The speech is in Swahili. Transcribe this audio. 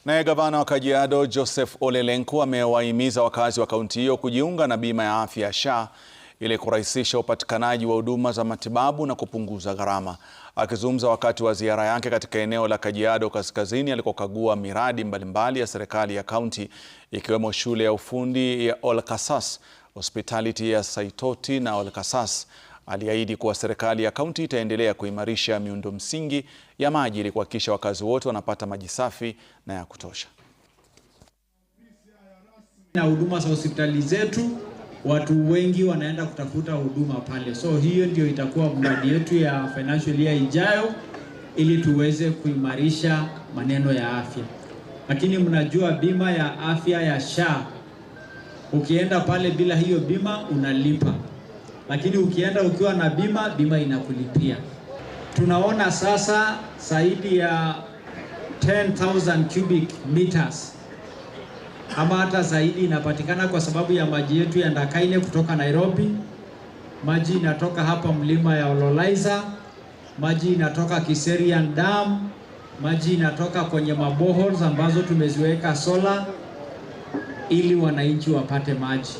Naye gavana wa Kajiado Joseph Ole Lenku amewahimiza wakazi wa kaunti hiyo kujiunga na bima ya afya ya SHA ili kurahisisha upatikanaji wa huduma za matibabu na kupunguza gharama. Akizungumza wakati wa ziara yake katika eneo la Kajiado Kaskazini alikokagua miradi mbalimbali ya serikali ya kaunti ikiwemo shule ya ufundi ya Olkassas, hospitality ya Saitoti na Olkassas, aliahidi kuwa serikali ya kaunti itaendelea kuimarisha miundo msingi ya maji ili kuhakikisha wakazi wote wanapata maji safi na ya kutosha. Na huduma za hospitali zetu, watu wengi wanaenda kutafuta huduma pale. So hiyo ndio itakuwa mradi yetu ya financial year ijayo ili tuweze kuimarisha maneno ya afya. Lakini mnajua bima ya afya ya SHA, ukienda pale bila hiyo bima unalipa. Lakini ukienda ukiwa na bima, bima inakulipia. Tunaona sasa zaidi ya 10,000 cubic meters ama hata zaidi inapatikana kwa sababu ya maji yetu ya Ndakaine kutoka Nairobi. Maji inatoka hapa mlima ya Ololaiza, maji inatoka Kiserian Dam, maji inatoka kwenye maboholes ambazo tumeziweka solar ili wananchi wapate maji.